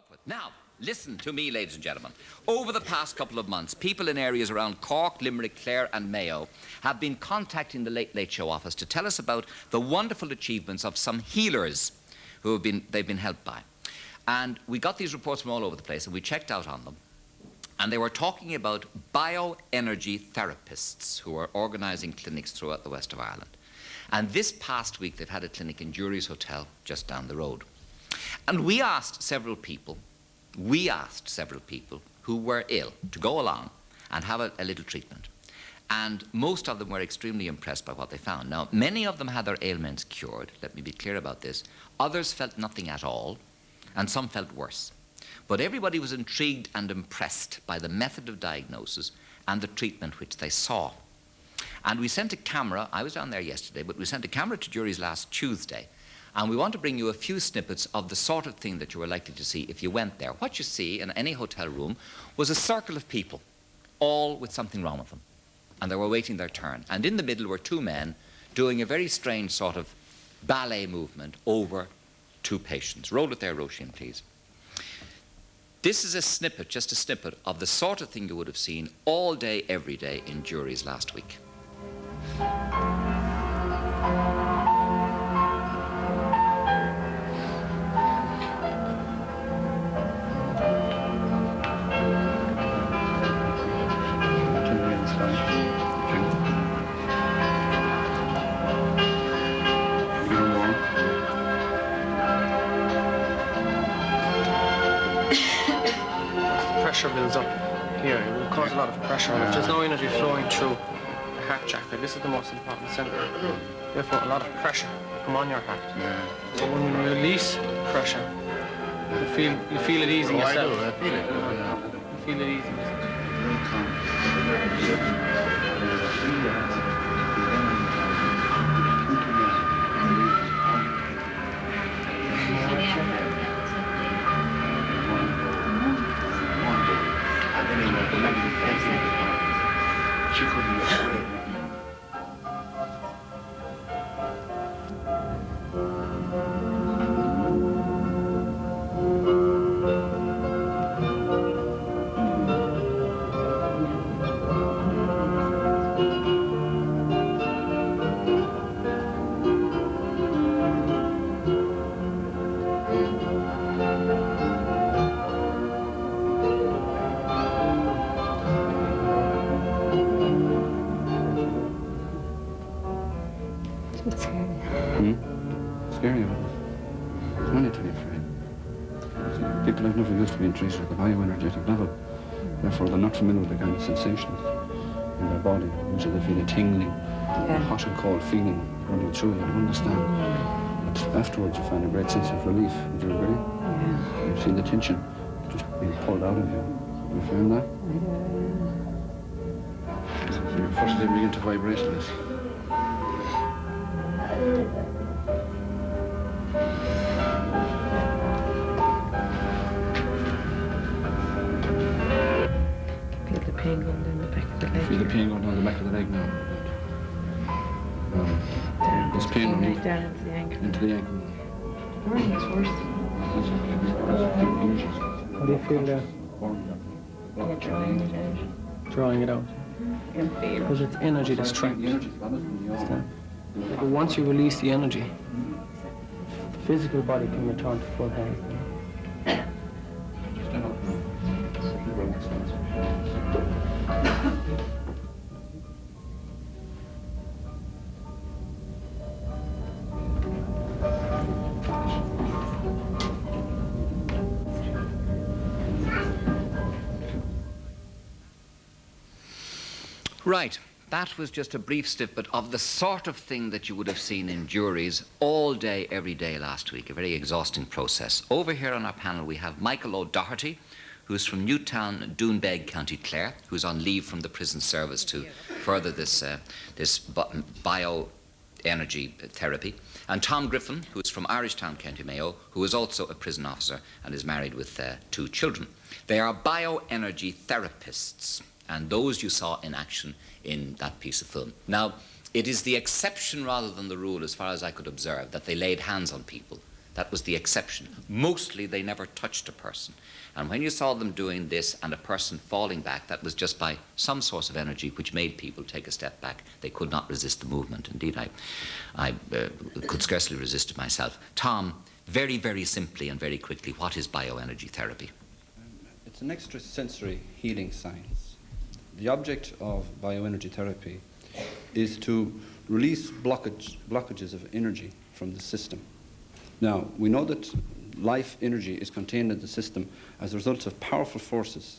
up with. Now, listen to me, ladies and gentlemen. Over the past couple of months, people in areas around Cork, Limerick, Clare and Mayo have been contacting the Late Late Show office to tell us about the wonderful achievements of some healers who they've been helped by. And we got these reports from all over the place and we checked out on them. And they were talking about bioenergy therapists who are organising clinics throughout the west of Ireland. And this past week, they've had a clinic in Jury's Hotel just down the road. And we asked several people who were ill to go along and have a little treatment. And most of them were extremely impressed by what they found. Now, many of them had their ailments cured. Let me be clear about this. Others felt nothing at all, and some felt worse. But everybody was intrigued and impressed by the method of diagnosis and the treatment which they saw. And we sent a camera, I was down there yesterday, but we sent a camera to Jury's last Tuesday. And we want to bring you a few snippets of the sort of thing that you were likely to see if you went there. What you see in any hotel room was a circle of people, all with something wrong with them. And they were waiting their turn. And in the middle were two men doing a very strange sort of ballet movement over two patients. Roll it there, Roisin, please. This is a snippet, just a snippet, of the sort of thing you would have seen all day, every day in Jury's last week. Pressure builds up here. It will cause a lot of pressure. And if there's no energy flowing through the heart chakra, this is the most important center. Therefore, a lot of pressure will come on your heart. So when you release pressure, you feel it easing yourself. I feel it. You feel it easing yourself. She couldn't get away. Scary, no need to be afraid. People have never used to being treated at the bioenergetic level. Therefore, they're not familiar with the kind of sensations in their body. Usually they feel a tingling, a hot and cold feeling running through you. You understand? But afterwards, you find a great sense of relief. Would you agree? Yeah. You feel the tension just being pulled out of you. You feel that? So your first day begin to vibrate less. Feel the pain going down the back of the leg. Feel the pain going down the back of the leg now. This pain Right down into the ankle. into the ankle. Burning is worse. How do you feel there? You're drawing it out. Drawing it out. You can feel it. Because it's energy that's trapped. But once you release the energy, the physical body can return to full health. Right. That was just a brief snippet of the sort of thing that you would have seen in Jury's all day, every day last week, a very exhausting process. Over here on our panel we have Michael O'Doherty, who's from Newtown, Doonbeg, County Clare, who's on leave from the prison service to further this bioenergy therapy. And Tom Griffin, who's from Irishtown, County Mayo, who is also a prison officer and is married with 2 children. They are bioenergy therapists, and those you saw in action in that piece of film. Now, it is the exception rather than the rule, as far as I could observe, that they laid hands on people, That was the exception. Mostly they never touched a person. And when you saw them doing this and a person falling back, that was just by some source of energy which made people take a step back. They could not resist the movement. Indeed, I could scarcely resist it myself. Tom, very, very simply and very quickly, what is bioenergy therapy? It's an extrasensory healing science. The object of bioenergy therapy is to release blockages of energy from the system. Now, we know that life energy is contained in the system as a result of powerful forces.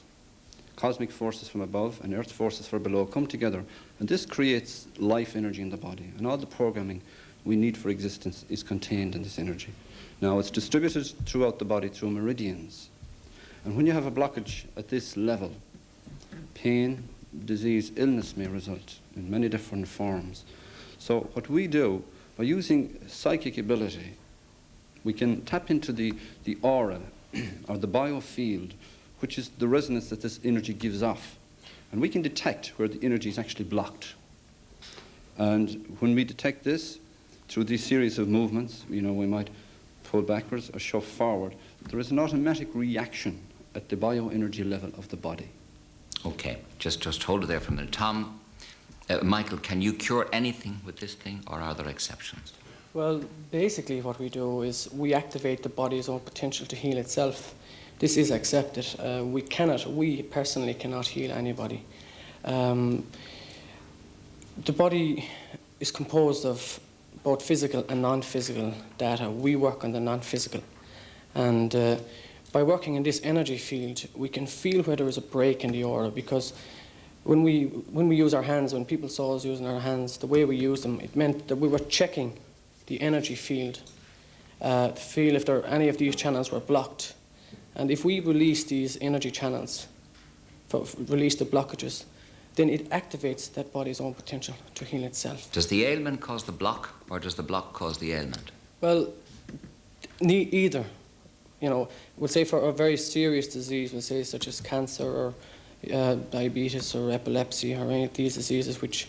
Cosmic forces from above and earth forces from below come together, and this creates life energy in the body. And all the programming we need for existence is contained in this energy. Now, it's distributed throughout the body through meridians. And when you have a blockage at this level, pain, disease, illness may result in many different forms. So what we do, by using psychic ability, we can tap into the aura or the biofield, which is the resonance that this energy gives off. And we can detect where the energy is actually blocked. And when we detect this, through these series of movements, we might pull backwards or shove forward, there is an automatic reaction at the bioenergy level of the body. Okay, just hold it there for a minute. Tom, Michael, can you cure anything with this thing, or are there exceptions? Well, basically what we do is we activate the body's own potential to heal itself. This is accepted. We personally cannot heal anybody. The body is composed of both physical and non-physical data. We work on the non-physical. And by working in this energy field, we can feel where there is a break in the aura, because when we use our hands, when people saw us using our hands, the way we use them, it meant that we were checking the energy field, to feel if any of these channels were blocked. And if we release these energy channels, release the blockages, then it activates that body's own potential to heal itself. Does the ailment cause the block, or does the block cause the ailment? Well, either. We'll say for a very serious disease, we'll say such as cancer or diabetes or epilepsy or any of these diseases which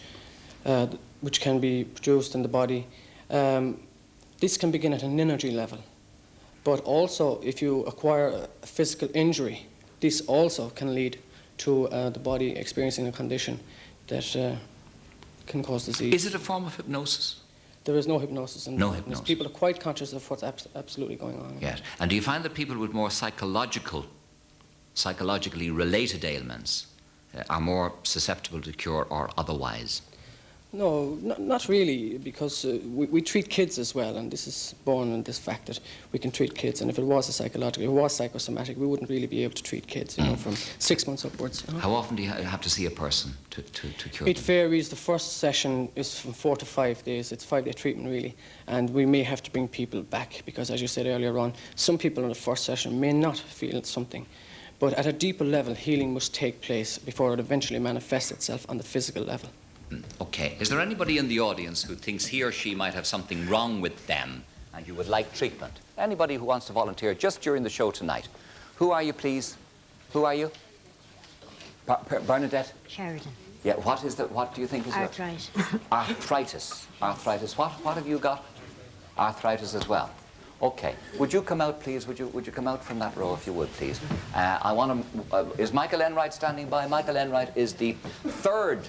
can be produced in the body, this can begin at an energy level. But also, if you acquire a physical injury, this also can lead to the body experiencing a condition that can cause disease. Is it a form of hypnosis? There is no hypnosis. No hypnosis. People are quite conscious of what's absolutely going on. Yes. And do you find that people with more psychologically related ailments are more susceptible to cure or otherwise? No, not really, because we treat kids as well, and this is born in this fact that we can treat kids. And if it was psychosomatic, we wouldn't really be able to treat kids, from 6 months upwards. How often do you have to see a person to cure It them? varies. The first session is from 4 to 5 days. It's 5-day treatment, really. And we may have to bring people back, because as you said earlier on, some people in the first session may not feel something. But at a deeper level, healing must take place before it eventually manifests itself on the physical level. Okay. Is there anybody in the audience who thinks he or she might have something wrong with them and you would like treatment? Anybody who wants to volunteer just during the show tonight? Who are you, please? Who are you? Bernadette? Sheridan. Yeah, what do you think is Arthritis. Arthritis. Arthritis. What have you got? Arthritis as well. Okay. Would you come out, please? Would you come out from that row, if you would, please? I want to... is Michael Enright standing by? Michael Enright is the third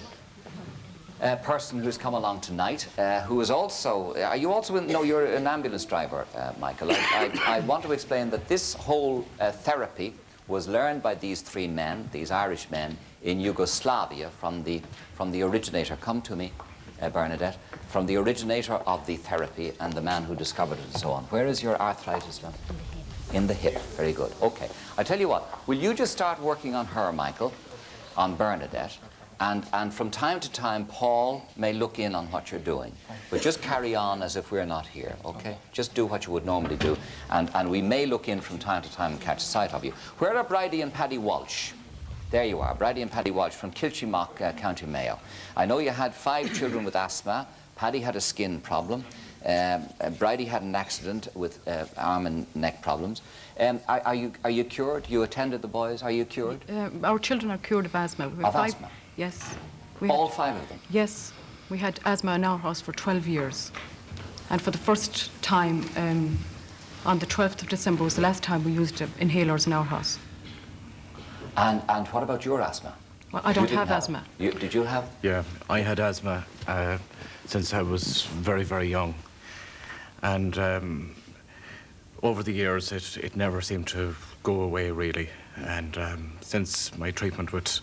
person who's come along tonight, who is also... Are you also in... No, you're an ambulance driver, Michael. I want to explain that this whole therapy was learned by these three men, these Irish men, in Yugoslavia from the originator. Come to me, Bernadette. From the originator of the therapy and the man who discovered it and so on. Where is your arthritis now? In the hip. Very good. Okay. I tell you what, will you just start working on her, Michael, on Bernadette? And from time to time, Paul may look in on what you're doing. But just carry on as if we're not here, okay? Just do what you would normally do. And we may look in from time to time and catch sight of you. Where are Bridie and Paddy Walsh? There you are, Bridie and Paddy Walsh from Kilchimock, County Mayo. I know you had 5 children with asthma. Paddy had a skin problem. Bridie had an accident with arm and neck problems. Are you cured? You attended the boys. Are you cured? Our children are cured of asthma. We have Of 5, asthma? Yes. All 5 of them? Yes. We had asthma in our house for 12 years. And for the first time, On the 12th of December was the last time we used inhalers in our house. And what about your asthma? Well, I don't have asthma. Did you have? Yeah, I had asthma since I was very, very young. And over the years, it never seemed to go away, really. And since my treatment with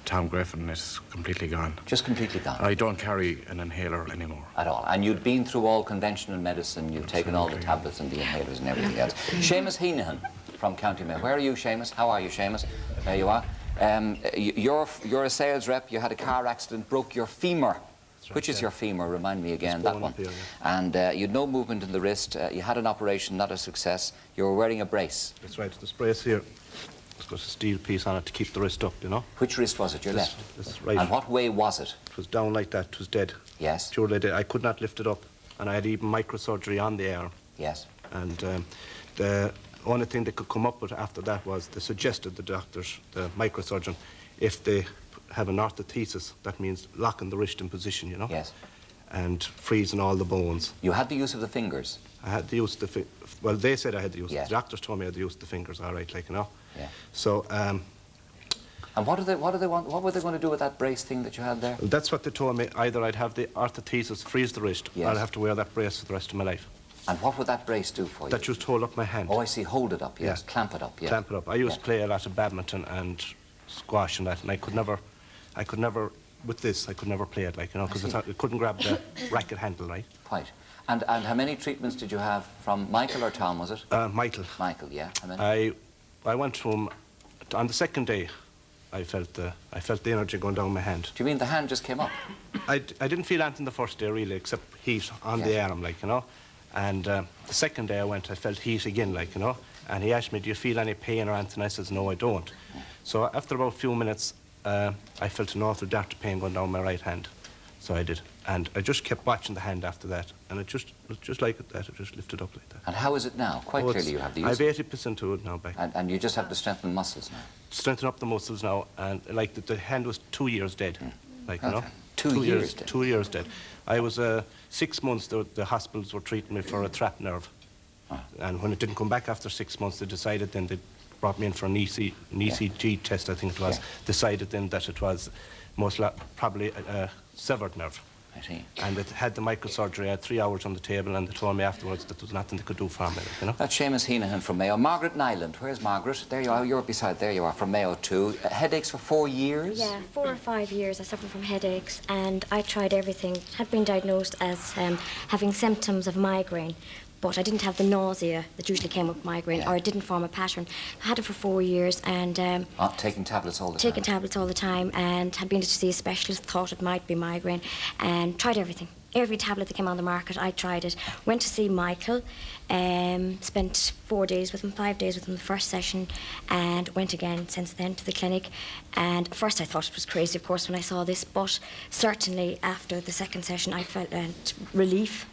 Tom Griffin, it's completely gone. Just completely gone? I don't carry an inhaler anymore. At all. And you'd been through all conventional medicine, you've taken all the tablets and the inhalers and everything else. Seamus Heenahan from County Mayo. Where are you, Seamus? How are you, Seamus? There you are. You're a sales rep, you had a car accident, broke your femur. Right, which is your femur? Remind me again, that one. Here, yeah. And you had no movement in the wrist, you had an operation, not a success. You were wearing a brace. That's right, this brace here. It's got a steel piece on it to keep the wrist up, you know. Which wrist was it, your left? This right. And what way was it? It was down like that, it was dead. Yes. Purely dead. I could not lift it up, and I had even microsurgery on the arm. Yes. And the only thing they could come up with after that was they suggested, the doctors, the microsurgeon, if they have an orthothesis, that means locking the wrist in position, you know. Yes. And freezing all the bones. You had the use of the fingers? I had the use of the well, they said I had the use. Yes. The doctors told me I had the use of the fingers, all right, like, you know. Yeah. So, and what were they going to do with that brace thing that you had there? that's what they told me. Either I'd have the orthothesis, freeze the wrist, yes, or I'd have to wear that brace for the rest of my life. And what would that brace do for you? That just hold up my hand. Oh, I see. Hold it up, yes. Yeah. Clamp it up, yes. Clamp it up. I used to play a lot of badminton and squash and that, and I could never, with this, I could never play it, like, you know, because it couldn't grab the racket handle, right? Quite. And how many treatments did you have from Michael or Tom, was it? Michael. Michael, yeah. How many? I went home, on the second day, I felt the energy going down my hand. Do you mean the hand just came up? I didn't feel anything the first day, really, except heat on the arm, like, you know. And the second day I went, I felt heat again, like, you know. And he asked me, do you feel any pain or anything? I says, no, I don't. So after about a few minutes, I felt an awful dart of pain going down my right hand. So I did. And I just kept watching the hand after that. And it was just like that. It just lifted up like that. And how is it now? Quite clearly you have the use. I have 80% to it now back. And you just have to strengthen muscles now? Strengthen up the muscles now. And like the hand was 2 years dead. Like, you know. 2 years dead? 2 years dead. I was 6 months, the hospitals were treating me for a trapped nerve. And when it didn't come back after 6 months, they decided then they brought me in for an ECG test, I think it was. Yeah. Decided then that it was probably a severed nerve. I see. And it had the microsurgery. I had 3 hours on the table, and they told me afterwards that there was nothing they could do for me, you know. That's Seamus Heenahan from Mayo. Margaret Nyland, where's Margaret? There you are, you're beside, there you are, from Mayo too. Headaches for 4 years? Yeah, 4 or 5 years I suffered from headaches, and I tried everything. Had been diagnosed as having symptoms of migraine, but I didn't have the nausea that usually came with migraine, or it didn't form a pattern. I had it for 4 years, and taking tablets all the time? Taking tablets all the time, and had been to see a specialist, thought it might be migraine, and tried everything. Every tablet that came on the market, I tried it. Went to see Michael, spent 4 days with him, 5 days with him the first session, and went again since then to the clinic. And at first I thought it was crazy, of course, when I saw this, but certainly after the second session I felt relief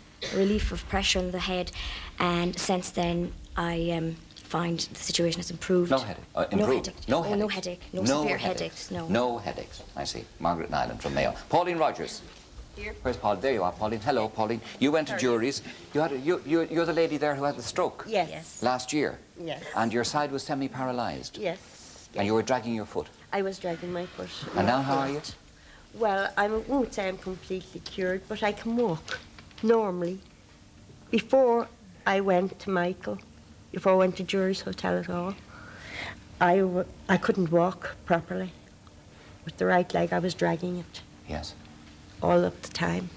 of pressure in the head, and since then I find the situation has improved. No headache? Improved? No headache. No headache. No severe headaches. No. No headaches. I see. Margaret Nyland from Mayo. Pauline Rogers. Here. Where's Paul? There you are, Pauline. Hello, Pauline. You went to juries. You're the lady there who had the stroke. Yes. Last year. Yes. And your side was semi-paralysed. Yes. And you were dragging your foot. I was dragging my foot. And now how are you? Well, I won't say I'm completely cured, but I can walk normally. Before I went to Michael, before I went to Jury's Hotel at all, I couldn't walk properly. With the right leg, I was dragging it. Yes. All of the time.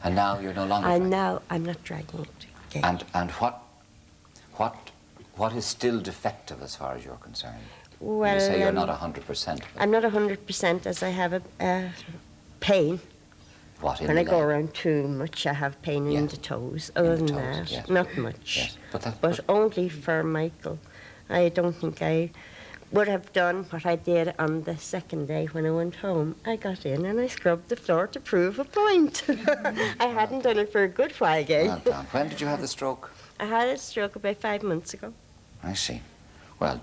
And now you're no longer And dragging. now I'm not dragging it again. And what is still defective as far as you're concerned? Well, You say you're not 100%. I'm not 100% as I have a pain. What, in When the I go leg? around too much, I have pain in Yes. the toes. In Other the than toes, that, yes. not much. Yes. But only for Michael. I don't think I would have done what I did on the second day when I went home. I got in and I scrubbed the floor to prove a point. I hadn't done it for a good while, again. Well done. When did you have the stroke? I had a stroke about 5 months ago. I see.